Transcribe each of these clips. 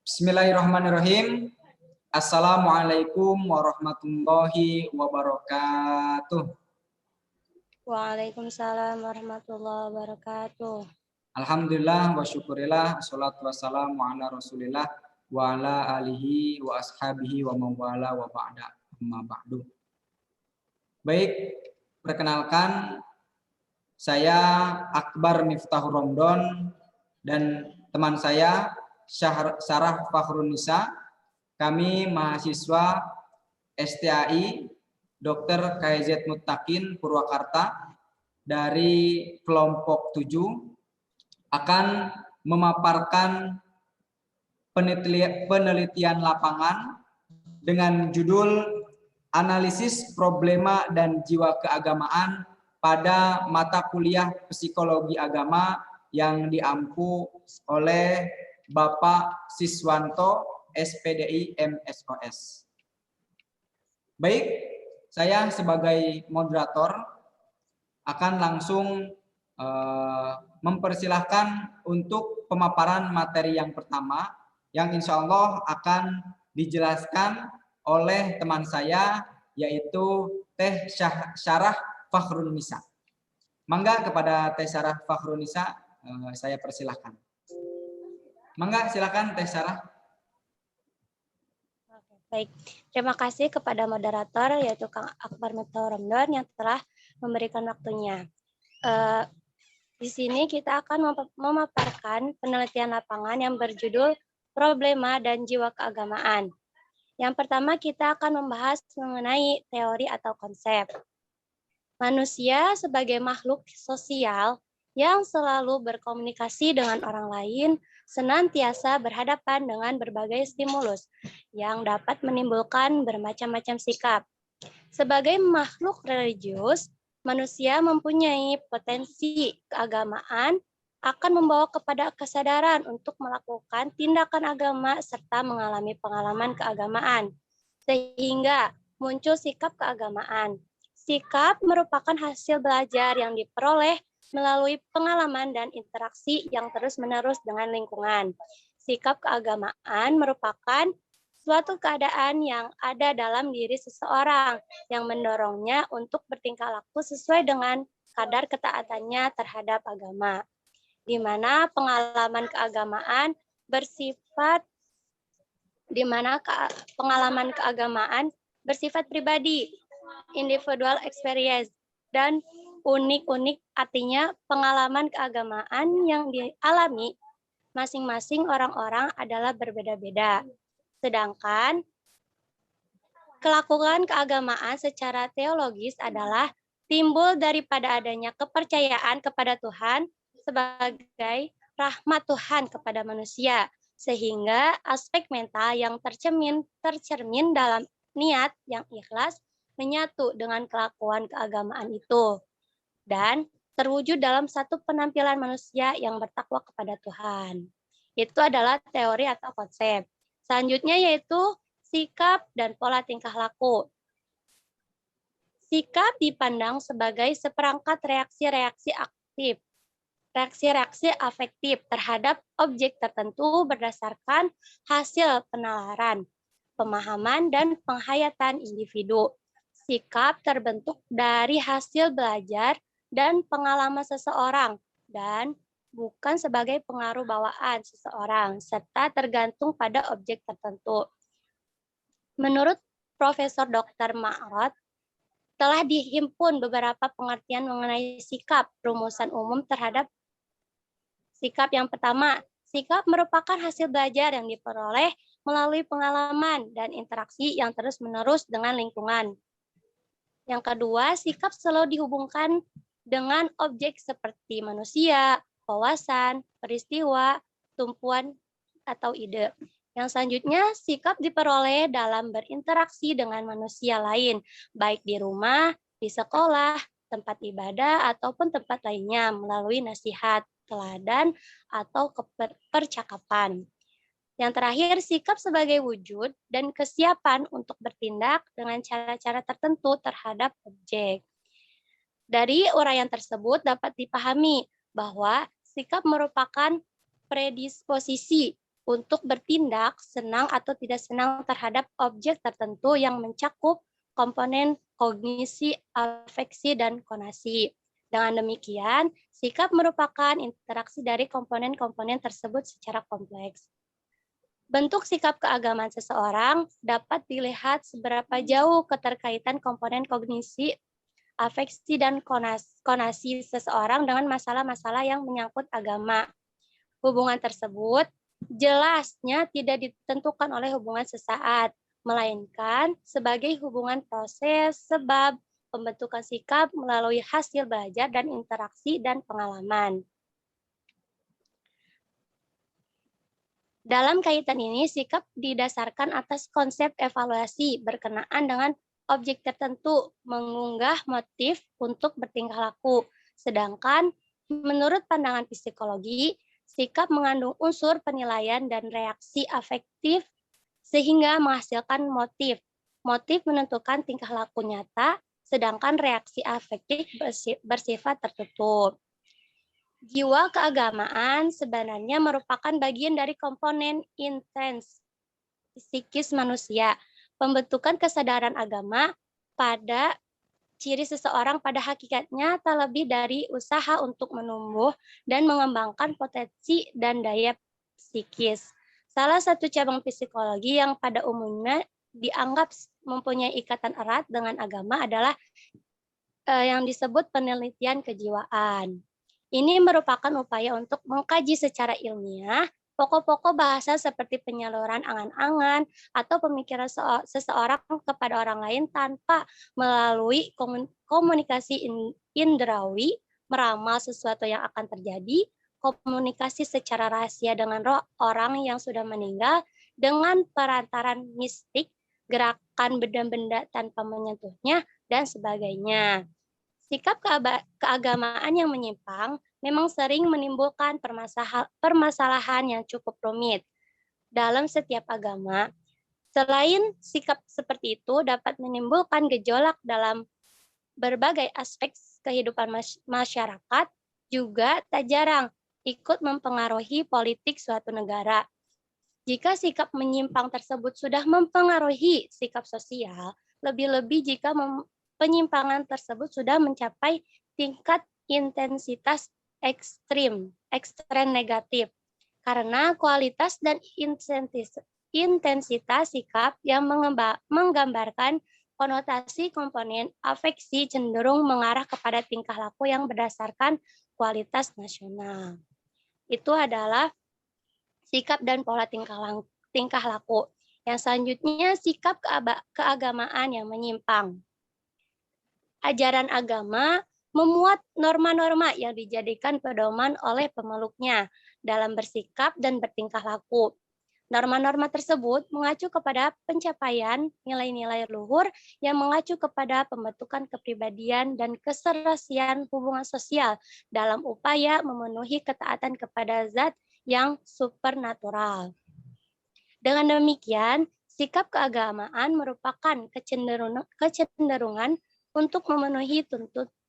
Bismillahirrahmanirrahim. Assalamualaikum warahmatullahi wabarakatuh. Waalaikumsalam warahmatullahi wabarakatuh. Alhamdulillah wa syukurillah, assalatu wassalamu ala rasulillah wa ala alihi wa ashabihi wa mawala wa ba'da amma ba'du. Baik, perkenalkan saya Akbar Miftahur Romdon dan teman saya Sarah Fakhrunisa. Kami mahasiswa STAI Dr. KZ Muttaqin Purwakarta dari kelompok 7 akan memaparkan penelitian lapangan dengan judul Analisis Problema dan Jiwa Keagamaan pada mata kuliah Psikologi Agama yang diampu oleh Bapak Siswanto SPDI MSOS. Baik, saya sebagai moderator akan langsung mempersilahkan untuk pemaparan materi yang pertama yang insya Allah akan dijelaskan oleh teman saya yaitu Teh Sarah Fakhrunisa. Mangga kepada Teh Sarah Fakhrunisa saya persilahkan. Mangga silakan Teh Sarah. Baik, terima kasih kepada moderator yaitu Kang Akbar Miftahur Romdon yang telah memberikan waktunya. Di sini kita akan memaparkan penelitian lapangan yang berjudul Problema dan Jiwa Keagamaan. Yang pertama kita akan membahas mengenai teori atau konsep. Manusia sebagai makhluk sosial yang selalu berkomunikasi dengan orang lain, senantiasa berhadapan dengan berbagai stimulus yang dapat menimbulkan bermacam-macam sikap. Sebagai makhluk religius, manusia mempunyai potensi keagamaan akan membawa kepada kesadaran untuk melakukan tindakan agama serta mengalami pengalaman keagamaan, sehingga muncul sikap keagamaan. Sikap merupakan hasil belajar yang diperoleh melalui pengalaman dan interaksi yang terus-menerus dengan lingkungan. Sikap keagamaan merupakan suatu keadaan yang ada dalam diri seseorang yang mendorongnya untuk bertingkah laku sesuai dengan kadar ketaatannya terhadap agama, di mana pengalaman keagamaan bersifat pribadi, individual experience, dan unik-unik, artinya pengalaman keagamaan yang dialami masing-masing orang-orang adalah berbeda-beda. Sedangkan kelakuan keagamaan secara teologis adalah timbul daripada adanya kepercayaan kepada Tuhan sebagai rahmat Tuhan kepada manusia, sehingga aspek mental yang tercermin dalam niat yang ikhlas menyatu dengan kelakuan keagamaan itu dan terwujud dalam satu penampilan manusia yang bertakwa kepada Tuhan. Itu adalah teori atau konsep. Selanjutnya yaitu sikap dan pola tingkah laku. Sikap dipandang sebagai seperangkat reaksi-reaksi afektif terhadap objek tertentu berdasarkan hasil penalaran, pemahaman, dan penghayatan individu. Sikap terbentuk dari hasil belajar dan pengalaman seseorang dan bukan sebagai pengaruh bawaan seseorang, serta tergantung pada objek tertentu. Menurut Profesor Dr. Ma'rad, telah dihimpun beberapa pengertian mengenai sikap, rumusan umum terhadap sikap. Yang pertama, sikap merupakan hasil belajar yang diperoleh melalui pengalaman dan interaksi yang terus-menerus dengan lingkungan. Yang kedua, sikap selalu dihubungkan dengan objek seperti manusia, wawasan, peristiwa, tumpuan, atau ide. Yang selanjutnya, sikap diperoleh dalam berinteraksi dengan manusia lain, baik di rumah, di sekolah, tempat ibadah, ataupun tempat lainnya melalui nasihat, teladan, atau percakapan. Yang terakhir, sikap sebagai wujud dan kesiapan untuk bertindak dengan cara-cara tertentu terhadap objek. Dari uraian tersebut dapat dipahami bahwa sikap merupakan predisposisi untuk bertindak senang atau tidak senang terhadap objek tertentu yang mencakup komponen kognisi, afeksi, dan konasi. Dengan demikian, sikap merupakan interaksi dari komponen-komponen tersebut secara kompleks. Bentuk sikap keagamaan seseorang dapat dilihat seberapa jauh keterkaitan komponen kognisi, afeksi, dan konasi seseorang dengan masalah-masalah yang menyangkut agama. Hubungan tersebut jelasnya tidak ditentukan oleh hubungan sesaat, melainkan sebagai hubungan proses sebab pembentukan sikap melalui hasil belajar dan interaksi dan pengalaman. Dalam kaitan ini, sikap didasarkan atas konsep evaluasi berkenaan dengan objek tertentu, mengunggah motif untuk bertingkah laku. Sedangkan menurut pandangan psikologi, sikap mengandung unsur penilaian dan reaksi afektif sehingga menghasilkan motif. Motif menentukan tingkah laku nyata, sedangkan reaksi afektif bersifat tertutup. Jiwa keagamaan sebenarnya merupakan bagian dari komponen intens psikis manusia. Pembentukan kesadaran agama pada ciri seseorang pada hakikatnya tak lebih dari usaha untuk menumbuh dan mengembangkan potensi dan daya psikis. Salah satu cabang psikologi yang pada umumnya dianggap mempunyai ikatan erat dengan agama adalah yang disebut penelitian kejiwaan. Ini merupakan upaya untuk mengkaji secara ilmiah pokok-pokok bahasa seperti penyaluran angan-angan atau pemikiran seseorang kepada orang lain tanpa melalui komunikasi indrawi, meramal sesuatu yang akan terjadi, komunikasi secara rahasia dengan roh orang yang sudah meninggal dengan perantaran mistik, gerakan benda-benda tanpa menyentuhnya, dan sebagainya. Sikap keagamaan yang menyimpang memang sering menimbulkan permasalahan yang cukup rumit dalam setiap agama. Selain sikap seperti itu dapat menimbulkan gejolak dalam berbagai aspek kehidupan masyarakat, juga tak jarang ikut mempengaruhi politik suatu negara. Jika sikap menyimpang tersebut sudah mempengaruhi sikap sosial, lebih-lebih jika penyimpangan tersebut sudah mencapai tingkat intensitas ekstrem negatif. Karena kualitas dan intensitas sikap yang menggambarkan konotasi komponen afeksi cenderung mengarah kepada tingkah laku yang berdasarkan kualitas nasional. Itu adalah sikap dan pola tingkah laku. Yang selanjutnya, sikap keagamaan yang menyimpang. Ajaran agama memuat norma-norma yang dijadikan pedoman oleh pemeluknya dalam bersikap dan bertingkah laku. Norma-norma tersebut mengacu kepada pencapaian nilai-nilai luhur yang mengacu kepada pembentukan kepribadian dan keserasian hubungan sosial dalam upaya memenuhi ketaatan kepada zat yang supernatural. Dengan demikian, sikap keagamaan merupakan kecenderungan untuk memenuhi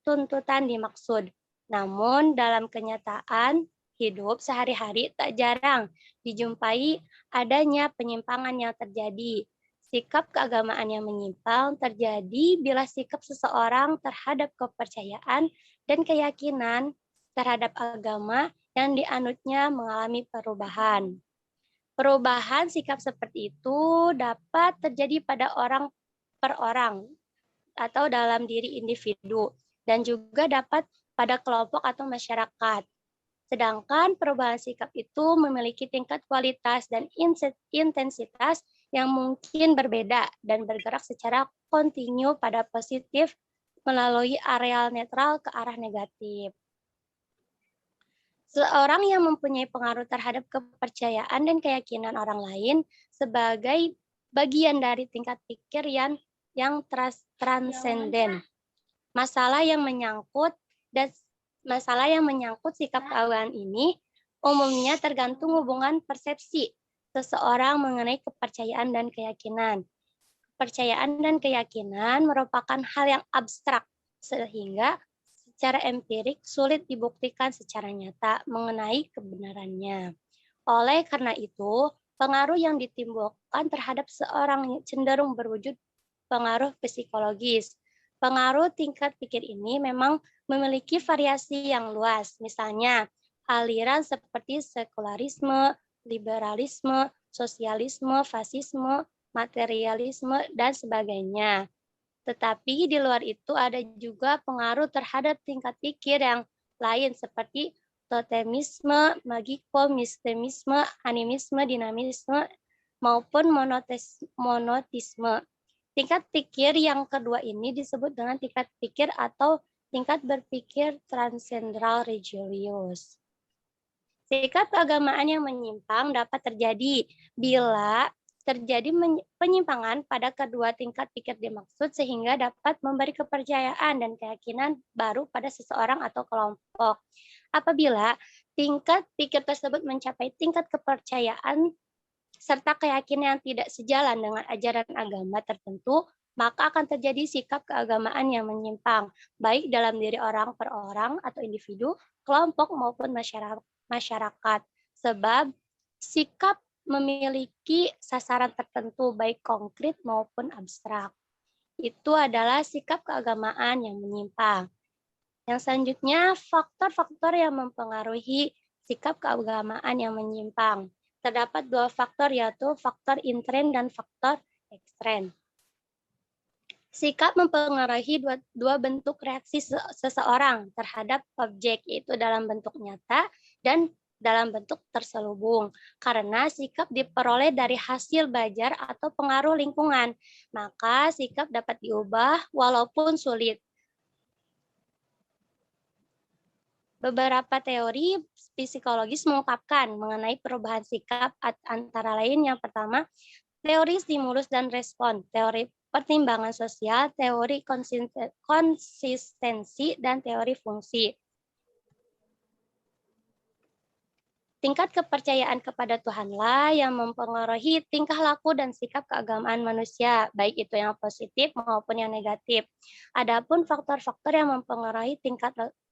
tuntutan dimaksud. Namun dalam kenyataan hidup sehari-hari tak jarang dijumpai adanya penyimpangan yang terjadi. Sikap keagamaan yang menyimpang terjadi bila sikap seseorang terhadap kepercayaan dan keyakinan terhadap agama yang dianutnya mengalami perubahan. Perubahan sikap seperti itu dapat terjadi pada orang per orang atau dalam diri individu, dan juga dapat pada kelompok atau masyarakat. Sedangkan perubahan sikap itu memiliki tingkat kualitas dan intensitas yang mungkin berbeda dan bergerak secara kontinu pada positif melalui areal netral ke arah negatif. Seorang yang mempunyai pengaruh terhadap kepercayaan dan keyakinan orang lain sebagai bagian dari tingkat pikir yang transenden. Masalah yang menyangkut sikap keagamaan ini umumnya tergantung hubungan persepsi seseorang mengenai kepercayaan dan keyakinan. Kepercayaan dan keyakinan merupakan hal yang abstrak, sehingga secara empirik sulit dibuktikan secara nyata mengenai kebenarannya. Oleh karena itu, pengaruh yang ditimbulkan terhadap seorang cenderung berwujud pengaruh psikologis. Pengaruh tingkat pikir ini memang memiliki variasi yang luas. Misalnya, aliran seperti sekularisme, liberalisme, sosialisme, fasisme, materialisme, dan sebagainya. Tetapi di luar itu ada juga pengaruh terhadap tingkat pikir yang lain seperti totemisme, magikomisme, animisme, dinamisme, maupun monotisme. Tingkat pikir yang kedua ini disebut dengan tingkat pikir atau tingkat berpikir transendral religius. Sikap keagamaan yang menyimpang dapat terjadi bila terjadi penyimpangan pada kedua tingkat pikir dimaksud sehingga dapat memberi kepercayaan dan keyakinan baru pada seseorang atau kelompok. Apabila tingkat pikir tersebut mencapai tingkat kepercayaan serta keyakinan yang tidak sejalan dengan ajaran agama tertentu, maka akan terjadi sikap keagamaan yang menyimpang, baik dalam diri orang per orang atau individu, kelompok maupun masyarakat. Sebab sikap memiliki sasaran tertentu baik konkret maupun abstrak. Itu adalah sikap keagamaan yang menyimpang. Yang selanjutnya, faktor-faktor yang mempengaruhi sikap keagamaan yang menyimpang. Terdapat dua faktor, yaitu faktor intern dan faktor ekstern. Sikap mempengaruhi dua bentuk reaksi seseorang terhadap objek, yaitu dalam bentuk nyata dan dalam bentuk terselubung. Karena sikap diperoleh dari hasil belajar atau pengaruh lingkungan, maka sikap dapat diubah walaupun sulit. Beberapa teori psikologis mengungkapkan mengenai perubahan sikap antara lain yang pertama, teori stimulus dan respon, teori pertimbangan sosial, teori konsistensi, dan teori fungsi. Tingkat kepercayaan kepada Tuhanlah yang mempengaruhi tingkah laku dan sikap keagamaan manusia, baik itu yang positif maupun yang negatif. Adapun faktor-faktor yang mempengaruhi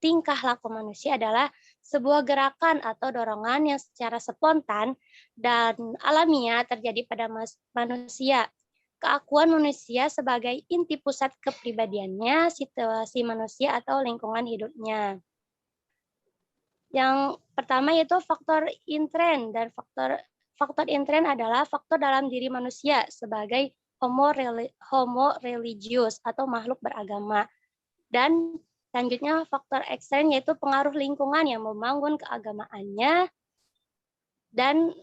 tingkah laku manusia adalah sebuah gerakan atau dorongan yang secara spontan dan alamiah terjadi pada manusia. Keakuan manusia sebagai inti pusat kepribadiannya, situasi manusia atau lingkungan hidupnya. Yang pertama yaitu faktor intern, dan faktor intern adalah faktor dalam diri manusia sebagai homo religius atau makhluk beragama. Dan selanjutnya faktor ekstern yaitu pengaruh lingkungan yang membangun keagamaannya dan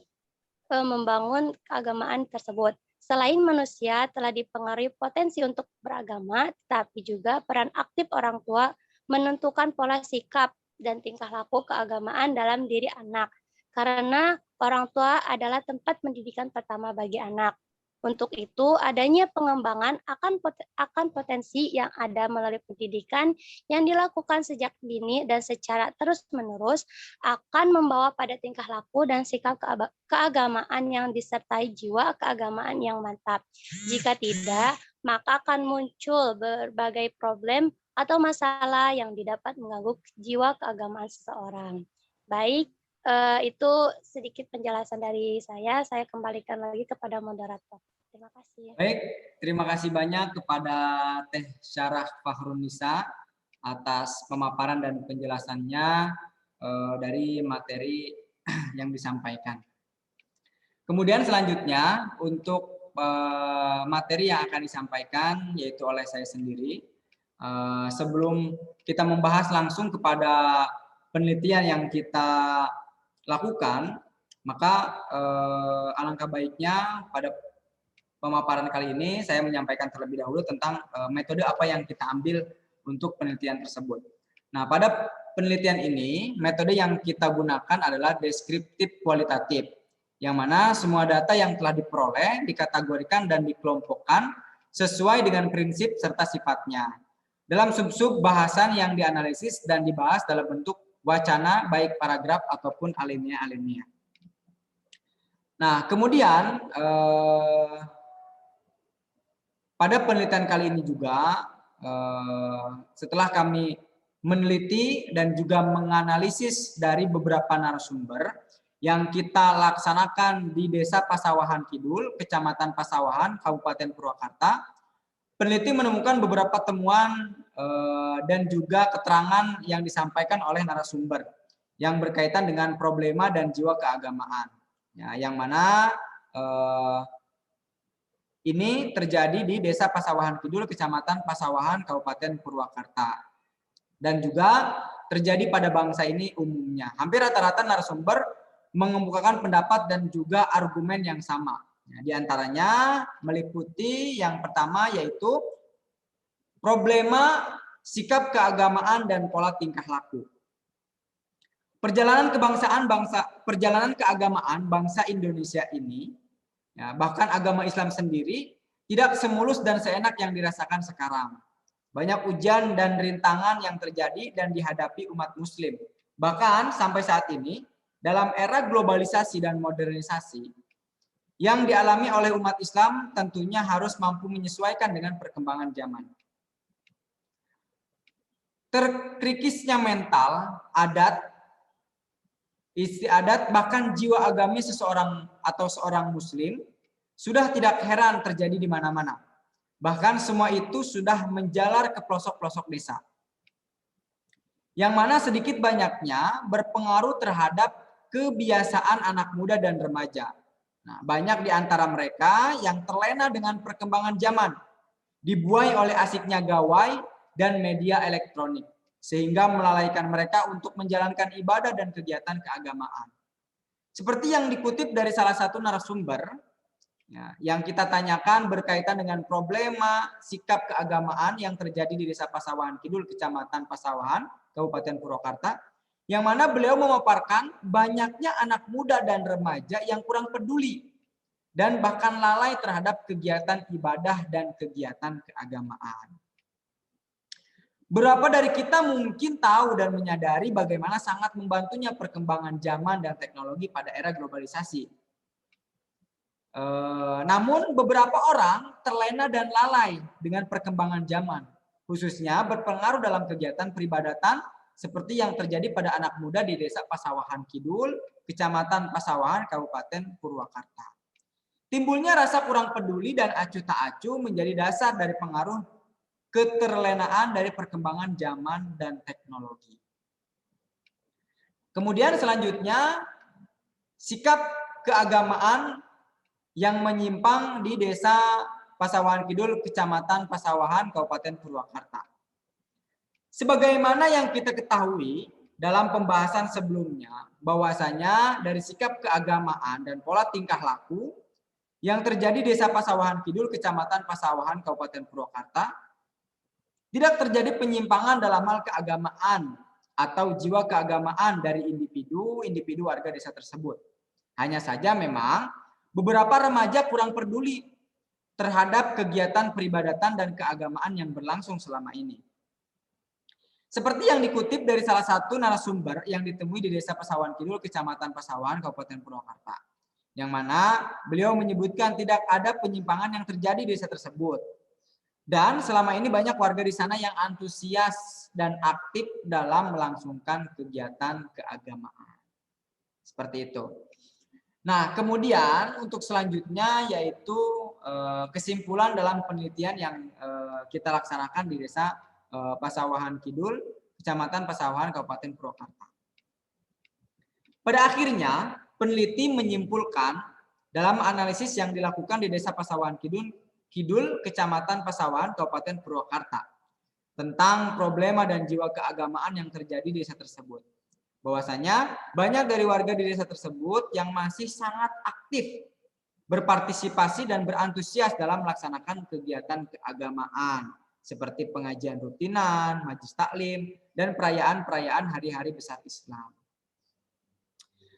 membangun keagamaan tersebut. Selain manusia telah dipengaruhi potensi untuk beragama, tapi juga peran aktif orang tua menentukan pola sikap dan tingkah laku keagamaan dalam diri anak. Karena orang tua adalah tempat pendidikan pertama bagi anak. Untuk itu, adanya pengembangan akan potensi yang ada melalui pendidikan yang dilakukan sejak dini dan secara terus-menerus akan membawa pada tingkah laku dan sikap keagamaan yang disertai jiwa keagamaan yang mantap. Jika tidak, maka akan muncul berbagai problem atau masalah yang didapat mengganggu jiwa keagamaan seseorang. Baik, itu sedikit penjelasan dari saya. Saya kembalikan lagi kepada moderator. Terima kasih. Baik, terima kasih banyak kepada Teh Syarah Fahrunisa atas pemaparan dan penjelasannya dari materi yang disampaikan. Kemudian selanjutnya untuk materi yang akan disampaikan yaitu oleh saya sendiri. Sebelum kita membahas langsung kepada penelitian yang kita lakukan, maka alangkah baiknya pada pemaparan kali ini saya menyampaikan terlebih dahulu tentang metode apa yang kita ambil untuk penelitian tersebut. Nah, pada penelitian ini metode yang kita gunakan adalah deskriptif kualitatif, yang mana semua data yang telah diperoleh dikategorikan dan dikelompokkan sesuai dengan prinsip serta sifatnya. dalam sub-sub bahasan yang dianalisis dan dibahas dalam bentuk wacana, baik paragraf ataupun alinea-alinea. Nah, kemudian pada penelitian kali ini juga, setelah kami meneliti dan juga menganalisis dari beberapa narasumber yang kita laksanakan di Desa Pasawahan Kidul, Kecamatan Pasawahan, Kabupaten Purwakarta, peneliti menemukan beberapa temuan dan juga keterangan yang disampaikan oleh narasumber yang berkaitan dengan problema dan jiwa keagamaan. Ya, yang mana ini terjadi di Desa Pasawahan Kidul, Kecamatan Pasawahan, Kabupaten Purwakarta. Dan juga terjadi pada bangsa ini umumnya. Hampir rata-rata narasumber mengemukakan pendapat dan juga argumen yang sama. Nah, di antaranya meliputi yang pertama yaitu problema sikap keagamaan dan pola tingkah laku. Perjalanan keagamaan bangsa Indonesia ini, ya, bahkan agama Islam sendiri tidak semulus dan seenak yang dirasakan sekarang. Banyak ujian dan rintangan yang terjadi dan dihadapi umat Muslim. Bahkan sampai saat ini, dalam era globalisasi dan modernisasi, yang dialami oleh umat Islam tentunya harus mampu menyesuaikan dengan perkembangan zaman. Terkikisnya mental, adat, istiadat, bahkan jiwa agamis seseorang atau seorang Muslim sudah tidak heran terjadi di mana-mana. Bahkan semua itu sudah menjalar ke pelosok-pelosok desa. Yang mana sedikit banyaknya berpengaruh terhadap kebiasaan anak muda dan remaja. Nah, banyak di antara mereka yang terlena dengan perkembangan zaman, dibuai oleh asiknya gawai dan media elektronik, sehingga melalaikan mereka untuk menjalankan ibadah dan kegiatan keagamaan. Seperti yang dikutip dari salah satu narasumber, ya, yang kita tanyakan berkaitan dengan problema sikap keagamaan yang terjadi di Desa Pasawahan Kidul, Kecamatan Pasawahan, Kabupaten Purwakarta, yang mana beliau memaparkan banyaknya anak muda dan remaja yang kurang peduli dan bahkan lalai terhadap kegiatan ibadah dan kegiatan keagamaan. Berapa dari kita mungkin tahu dan menyadari bagaimana sangat membantunya perkembangan zaman dan teknologi pada era globalisasi. Namun beberapa orang terlena dan lalai dengan perkembangan zaman, khususnya berpengaruh dalam kegiatan peribadatan seperti yang terjadi pada anak muda di Desa Pasawahan Kidul, Kecamatan Pasawahan, Kabupaten Purwakarta. Timbulnya rasa kurang peduli dan acuh tak acuh menjadi dasar dari pengaruh keterlenaan dari perkembangan zaman dan teknologi. Kemudian selanjutnya, sikap keagamaan yang menyimpang di Desa Pasawahan Kidul, Kecamatan Pasawahan, Kabupaten Purwakarta. Sebagaimana yang kita ketahui dalam pembahasan sebelumnya, bahwasanya dari sikap keagamaan dan pola tingkah laku yang terjadi di Desa Pasawahan Kidul, Kecamatan Pasawahan, Kabupaten Purwakarta, tidak terjadi penyimpangan dalam hal keagamaan atau jiwa keagamaan dari individu warga desa tersebut. Hanya saja memang beberapa remaja kurang peduli terhadap kegiatan peribadatan dan keagamaan yang berlangsung selama ini. Seperti yang dikutip dari salah satu narasumber yang ditemui di Desa Pasawahan Kidul, Kecamatan Pasawahan, Kabupaten Purwakarta, yang mana beliau menyebutkan tidak ada penyimpangan yang terjadi di desa tersebut. Dan selama ini banyak warga di sana yang antusias dan aktif dalam melangsungkan kegiatan keagamaan. Seperti itu. Nah, kemudian untuk selanjutnya yaitu kesimpulan dalam penelitian yang kita laksanakan di Desa Pasawahan Kidul, Kecamatan Pasawahan, Kabupaten Purwakarta. Pada akhirnya, peneliti menyimpulkan dalam analisis yang dilakukan di Desa Pasawahan Kidul, Kecamatan Pasawahan, Kabupaten Purwakarta, tentang problema dan jiwa keagamaan yang terjadi di desa tersebut. Bahwasanya banyak dari warga di desa tersebut yang masih sangat aktif berpartisipasi dan berantusias dalam melaksanakan kegiatan keagamaan seperti pengajian rutinan, majelis taklim, dan perayaan-perayaan hari-hari besar Islam.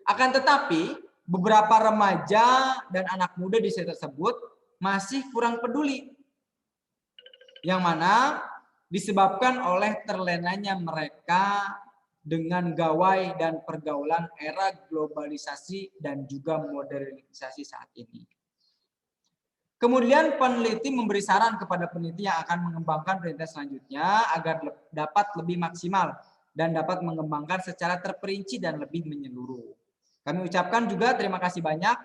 Akan tetapi, beberapa remaja dan anak muda di desa tersebut masih kurang peduli. Yang mana disebabkan oleh terlenanya mereka dengan gawai dan pergaulan era globalisasi dan juga modernisasi saat ini. Kemudian peneliti memberi saran kepada peneliti yang akan mengembangkan penelitian selanjutnya agar dapat lebih maksimal dan dapat mengembangkan secara terperinci dan lebih menyeluruh. Kami ucapkan juga terima kasih banyak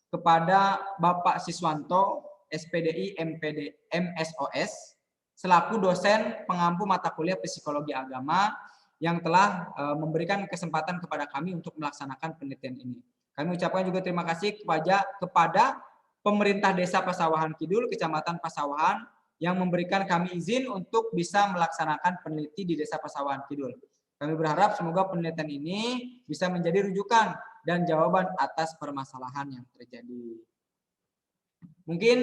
kepada Bapak Siswanto, SPDI MPD MSOS, selaku dosen pengampu mata kuliah Psikologi Agama yang telah memberikan kesempatan kepada kami untuk melaksanakan penelitian ini. Kami ucapkan juga terima kasih kepada pemerintah Desa Pasawahan Kidul, Kecamatan Pasawahan, yang memberikan kami izin untuk bisa melaksanakan peneliti di Desa Pasawahan Kidul. Kami berharap semoga penelitian ini bisa menjadi rujukan dan jawaban atas permasalahan yang terjadi. Mungkin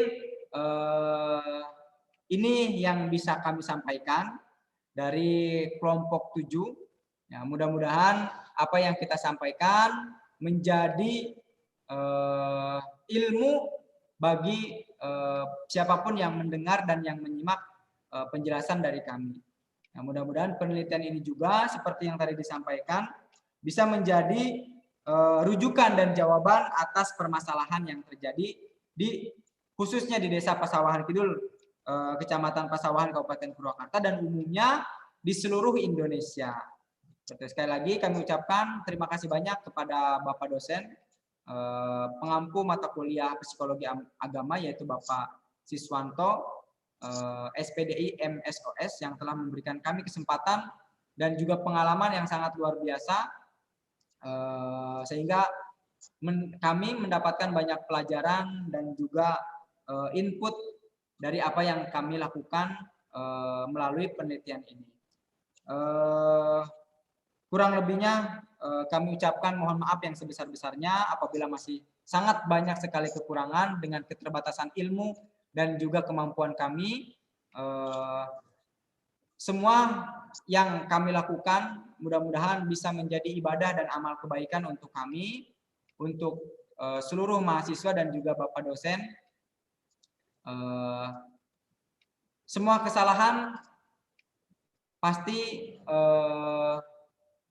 ini yang bisa kami sampaikan dari kelompok 7. Ya, mudah-mudahan apa yang kita sampaikan menjadi ilmu bagi siapapun yang mendengar dan yang menyimak penjelasan dari kami. Nah, mudah-mudahan penelitian ini juga seperti yang tadi disampaikan bisa menjadi rujukan dan jawaban atas permasalahan yang terjadi khususnya di Desa Pasawahan Kidul, Kecamatan Pasawahan, Kabupaten Purwakarta, dan umumnya di seluruh Indonesia. Sekali lagi kami ucapkan terima kasih banyak kepada Bapak dosen pengampu mata kuliah Psikologi Agama, yaitu Bapak Siswanto, SPDI MSOS, yang telah memberikan kami kesempatan dan juga pengalaman yang sangat luar biasa, sehingga kami mendapatkan banyak pelajaran dan juga input dari apa yang kami lakukan melalui penelitian ini. Kurang lebihnya kami ucapkan mohon maaf yang sebesar-besarnya apabila masih sangat banyak sekali kekurangan dengan keterbatasan ilmu dan juga kemampuan kami. Semua yang kami lakukan mudah-mudahan bisa menjadi ibadah dan amal kebaikan untuk kami, untuk seluruh mahasiswa dan juga Bapak dosen. Semua kesalahan pasti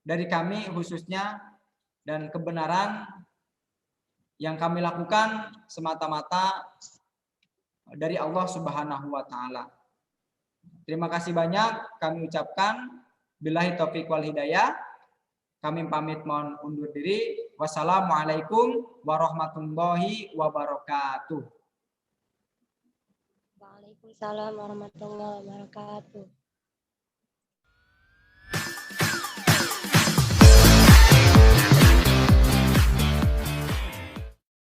dari kami khususnya, dan kebenaran yang kami lakukan semata-mata dari Allah Subhanahu wa Ta'ala. Terima kasih banyak kami ucapkan. Billahi taufiq wal hidayah. Kami pamit mohon undur diri. Wassalamualaikum warahmatullahi wabarakatuh. Waalaikumsalam warahmatullahi wabarakatuh.